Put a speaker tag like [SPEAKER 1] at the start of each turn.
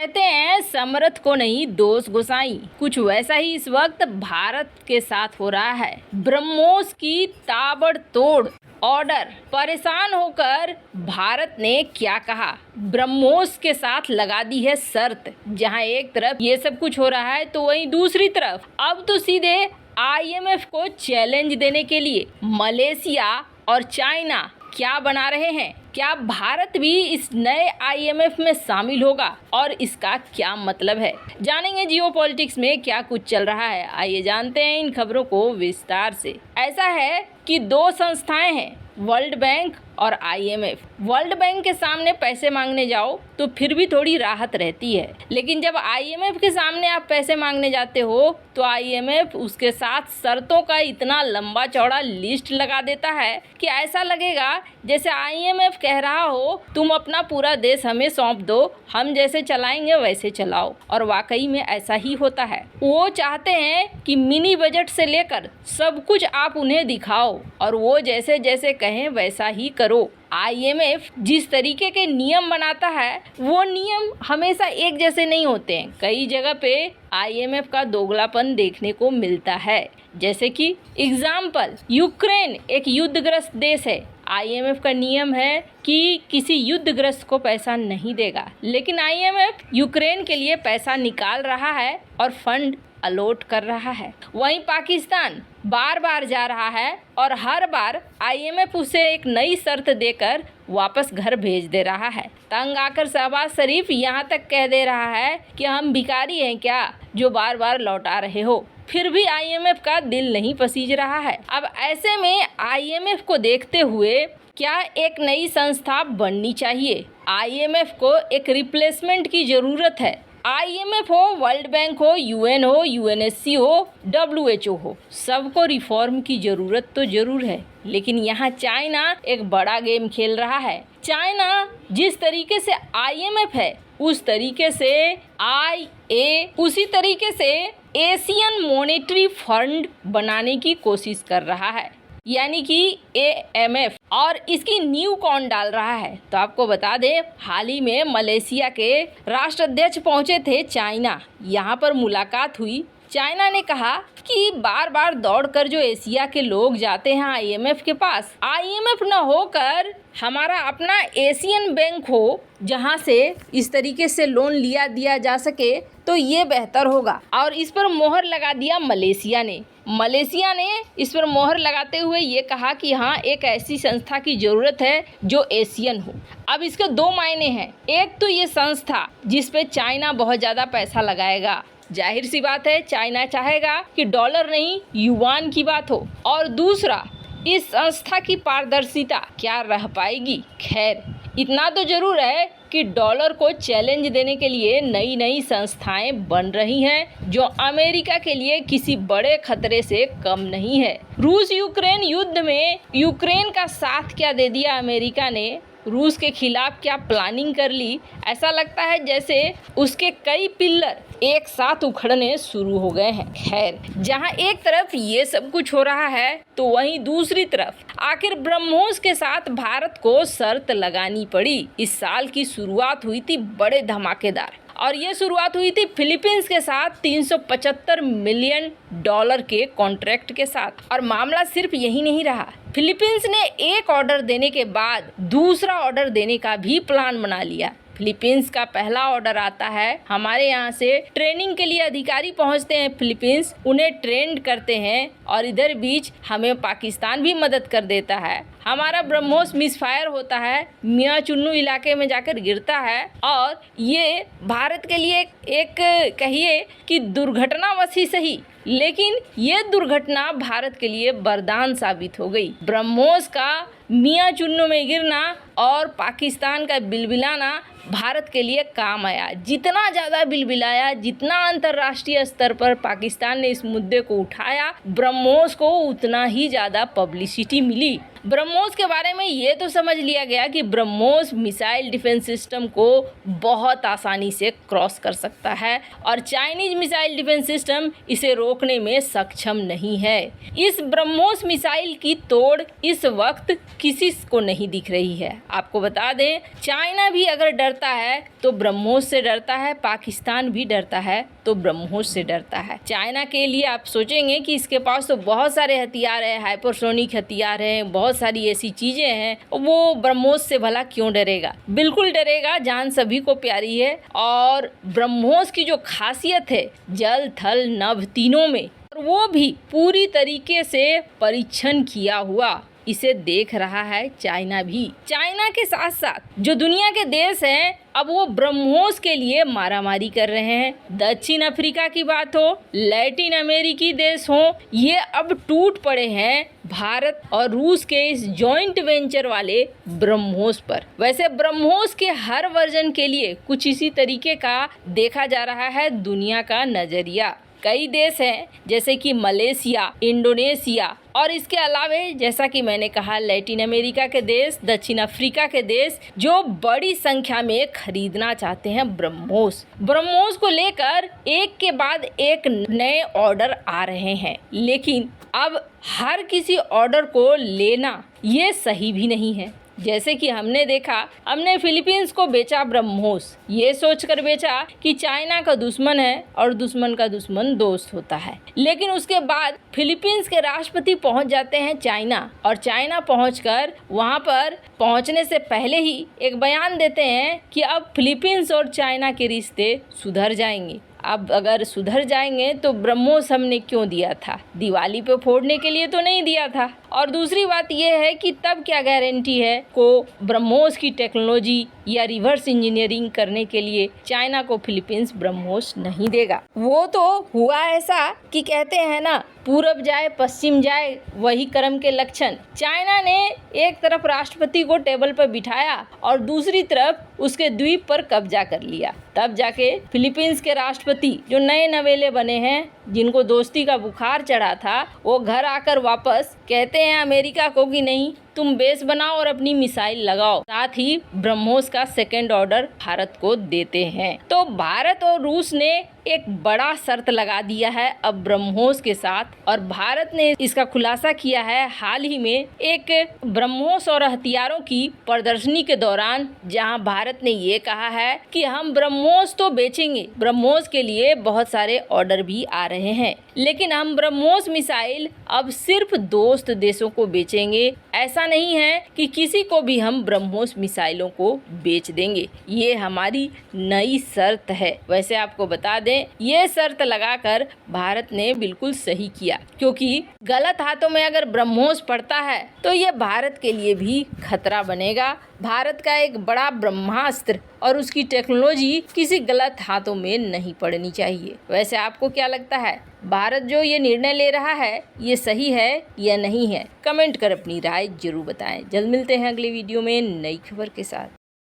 [SPEAKER 1] कहते हैं समर्थ को नहीं दोष गोसाई। कुछ वैसा ही इस वक्त भारत के साथ हो रहा है। ब्रह्मोस की ताबड़तोड़ ऑर्डर। परेशान होकर भारत ने क्या कहा, ब्रह्मोस के साथ लगा दी है शर्त। जहां एक तरफ ये सब कुछ हो रहा है तो वहीं दूसरी तरफ अब तो सीधे IMF को चैलेंज देने के लिए मलेशिया और चाइना क्या बना रहे हैं। क्या भारत भी इस नए IMF में शामिल होगा और इसका क्या मतलब है, जानेंगे जियोपॉलिटिक्स में क्या कुछ चल रहा है। आइए जानते हैं इन खबरों को विस्तार से। ऐसा है कि दो संस्थाएं हैं, वर्ल्ड बैंक और IMF। वर्ल्ड बैंक के सामने पैसे मांगने जाओ तो फिर भी थोड़ी राहत रहती है, लेकिन जब IMF के सामने आप पैसे मांगने जाते हो तो IMF उसके साथ शर्तों का इतना लंबा चौड़ा लिस्ट लगा देता है कि ऐसा लगेगा जैसे IMF कह रहा हो तुम अपना पूरा देश हमें सौंप दो, हम जैसे चलाएंगे वैसे चलाओ। और वाकई में ऐसा ही होता है। वो चाहते हैं कि मिनी बजट से लेकर सब कुछ आप उन्हें दिखाओ और वो जैसे जैसे कहें वैसा ही करो। IMF जिस तरीके के नियम बनाता है वो नियम हमेशा एक जैसे नहीं होते हैं। कई जगह पे IMF का दोगलापन देखने को मिलता है। जैसे कि एग्जाम्पल, यूक्रेन एक युद्धग्रस्त देश है। IMF का नियम है कि किसी युद्धग्रस्त को पैसा नहीं देगा, लेकिन IMF यूक्रेन के लिए पैसा निकाल रहा है और फंड अलॉट कर रहा है। वहीं पाकिस्तान बार बार जा रहा है और हर बार IMF उसे एक नई शर्त देकर वापस घर भेज दे रहा है। तंग आकर शहबाज शरीफ यहाँ तक कह दे रहा है कि हम भिखारी हैं क्या जो बार बार लौटा रहे हो। फिर भी IMF का दिल नहीं पसीज रहा है। अब ऐसे में IMF को देखते हुए क्या एक नई संस्था बननी चाहिए। IMF को एक रिप्लेसमेंट की ज़रूरत है। IMF हो, वर्ल्ड बैंक हो, UN हो, UNSC हो, WHO हो, सबको रिफॉर्म की ज़रूरत तो ज़रूर है। लेकिन यहाँ चाइना एक बड़ा गेम खेल रहा है। चाइना जिस तरीके से IMF है उस तरीके से उसी तरीके से एशियन मॉनेटरी फंड बनाने की कोशिश कर रहा है, यानी कि AMF। और इसकी नींव कौन डाल रहा है, तो आपको बता दें हाल ही में मलेशिया के राष्ट्राध्यक्ष पहुंचे थे चाइना। यहाँ पर मुलाकात हुई। चाइना ने कहा कि बार बार दौड़कर जो एशिया के लोग जाते हैं IMF के पास, IMF न होकर हमारा अपना एशियन बैंक हो जहां से इस तरीके से लोन दिया जा सके तो ये बेहतर होगा। और इस पर मोहर लगा दिया मलेशिया ने। मलेशिया ने इस पर मोहर लगाते हुए ये कहा कि हाँ, एक ऐसी संस्था की ज़रूरत है जो एशियन हो। अब इसके दो मायने हैं। एक तो ये संस्था जिस पे चाइना बहुत ज़्यादा पैसा लगाएगा, जाहिर सी बात है चाइना चाहेगा कि डॉलर नहीं युआन की बात हो। और दूसरा, इस संस्था की पारदर्शिता क्या रह पाएगी। खैर, इतना तो जरूर है कि डॉलर को चैलेंज देने के लिए नई नई संस्थाएं बन रही हैं जो अमेरिका के लिए किसी बड़े खतरे से कम नहीं है। रूस यूक्रेन युद्ध में यूक्रेन का साथ क्या दे दिया अमेरिका ने, रूस के खिलाफ क्या प्लानिंग कर ली। ऐसा लगता है जैसे उसके कई पिल्लर एक साथ उखड़ने शुरू हो गए हैं। खैर, जहां एक तरफ ये सब कुछ हो रहा है तो वहीं दूसरी तरफ आखिर ब्रह्मोस के साथ भारत को शर्त लगानी पड़ी। इस साल की शुरुआत हुई थी बड़े धमाकेदार, और ये शुरुआत हुई थी फिलीपींस के साथ $375 मिलियन के कॉन्ट्रैक्ट के साथ। और मामला सिर्फ यही नहीं रहा, फिलीपींस ने एक ऑर्डर देने के बाद दूसरा ऑर्डर देने का भी प्लान बना लिया। फिलीपींस का पहला ऑर्डर आता है, हमारे यहाँ से ट्रेनिंग के लिए अधिकारी पहुँचते हैं फिलीपींस, उन्हें ट्रेंड करते हैं और इधर बीच हमें पाकिस्तान भी मदद कर देता है। हमारा ब्रह्मोस मिसफायर होता है, मियाँ चुन्नू इलाके में जाकर गिरता है और ये भारत के लिए एक कहिए कि दुर्घटनावश ही सही, लेकिन ये दुर्घटना भारत के लिए वरदान साबित हो गई। ब्रह्मोस का मियाँ चुन्नू में गिरना और पाकिस्तान का बिलबिलाना भारत के लिए काम आया। जितना ज़्यादा बिलबिलाया, जितना अंतर्राष्ट्रीय स्तर पर पाकिस्तान ने इस मुद्दे को उठाया, ब्रह्मोस को उतना ही ज़्यादा पब्लिसिटी मिली। ब्रह्मोस के बारे में ये तो समझ लिया गया कि ब्रह्मोस मिसाइल डिफेंस सिस्टम को बहुत आसानी से क्रॉस कर सकता है और चाइनीज मिसाइल डिफेंस सिस्टम इसे रोकने में सक्षम नहीं है। इस ब्रह्मोस मिसाइल की तोड़ इस वक्त किसी को नहीं दिख रही है। आपको बता दें, चाइना भी अगर डरता है तो ब्रह्मोस से डरता है, पाकिस्तान भी डरता है तो ब्रह्मोस से डरता है। चाइना के लिए आप सोचेंगे कि इसके पास तो बहुत सारे हथियार है, हाइपरसोनिक हथियार हैं, बहुत सारी ऐसी चीजें हैं, वो ब्रह्मोस से भला क्यों डरेगा? बिल्कुल डरेगा। जान सभी को प्यारी है और ब्रह्मोस की जो खासियत है जल थल नभ तीनों में, वो भी पूरी तरीके से परीक्षण किया हुआ इसे देख रहा है चाइना भी। चाइना के साथ साथ जो दुनिया के देश हैं अब वो ब्रह्मोस के लिए मारामारी कर रहे हैं। दक्षिण अफ्रीका की बात हो, लैटिन अमेरिकी देश हो, ये अब टूट पड़े हैं भारत और रूस के इस जॉइंट वेंचर वाले ब्रह्मोस पर। वैसे ब्रह्मोस के हर वर्जन के लिए कुछ इसी तरीके का देखा जा रहा है दुनिया का नजरिया। कई देश हैं जैसे कि मलेशिया, इंडोनेशिया और इसके अलावे जैसा कि मैंने कहा लैटिन अमेरिका के देश, दक्षिण अफ्रीका के देश जो बड़ी संख्या में खरीदना चाहते हैं ब्रह्मोस। ब्रह्मोस को लेकर एक के बाद एक नए ऑर्डर आ रहे हैं, लेकिन अब हर किसी ऑर्डर को लेना ये सही भी नहीं है। जैसे कि हमने देखा, हमने फिलीपींस को बेचा ब्रह्मोस, ये सोचकर बेचा कि चाइना का दुश्मन है और दुश्मन का दुश्मन दोस्त होता है। लेकिन उसके बाद फिलीपींस के राष्ट्रपति पहुंच जाते हैं चाइना और चाइना पहुंचकर वहां पर पहुंचने से पहले ही एक बयान देते हैं कि अब फिलीपींस और चाइना के रिश्ते सुधर जाएंगे। अब अगर सुधर जाएंगे तो ब्रह्मोस हमने क्यों दिया था? दिवाली पे फोड़ने के लिए तो नहीं दिया था। और दूसरी बात यह है कि तब क्या गारंटी है को ब्रह्मोस की टेक्नोलॉजी या रिवर्स इंजीनियरिंग करने के लिए चाइना को फिलीपींस ब्रह्मोस नहीं देगा। वो तो हुआ ऐसा कि कहते हैं ना, पूरब जाए पश्चिम जाए वही कर्म के लक्षण। चाइना ने एक तरफ राष्ट्रपति को टेबल पर बिठाया और दूसरी तरफ उसके द्वीप पर कब्जा कर लिया। तब जाके फिलीपींस के राष्ट्रपति जो नए नवेले बने हैं, जिनको दोस्ती का बुखार चढ़ा था, वो घर आकर वापस कहते हैं अमेरिका को कि नहीं, तुम बेस बनाओ और अपनी मिसाइल लगाओ। साथ ही ब्रह्मोस का सेकेंड ऑर्डर भारत को देते हैं। तो भारत और रूस ने एक बड़ा शर्त लगा दिया है अब ब्रह्मोस के साथ, और भारत ने इसका खुलासा किया है हाल ही में एक ब्रह्मोस और हथियारों की प्रदर्शनी के दौरान, जहां भारत ने ये कहा है कि हम ब्रह्मोस तो बेचेंगे, ब्रह्मोस के लिए बहुत सारे ऑर्डर भी आ रहे हैं, लेकिन हम ब्रह्मोस मिसाइल अब सिर्फ दोस्त देशों को बेचेंगे। ऐसा नहीं है कि किसी को भी हम ब्रह्मोस मिसाइलों को बेच देंगे। ये हमारी नई शर्त है। वैसे आपको बता दें, ये शर्त लगाकर भारत ने बिल्कुल सही किया, क्योंकि गलत हाथों में अगर ब्रह्मोस पड़ता है तो ये भारत के लिए भी खतरा बनेगा। भारत का एक बड़ा ब्रह्मास्त्र और उसकी टेक्नोलॉजी किसी गलत हाथों में नहीं पड़नी चाहिए। वैसे आपको क्या लगता है, भारत जो ये निर्णय ले रहा है ये सही है या नहीं है? कमेंट कर अपनी राय जरूर बताएं। जल्द मिलते हैं अगले वीडियो में नई खबर के साथ।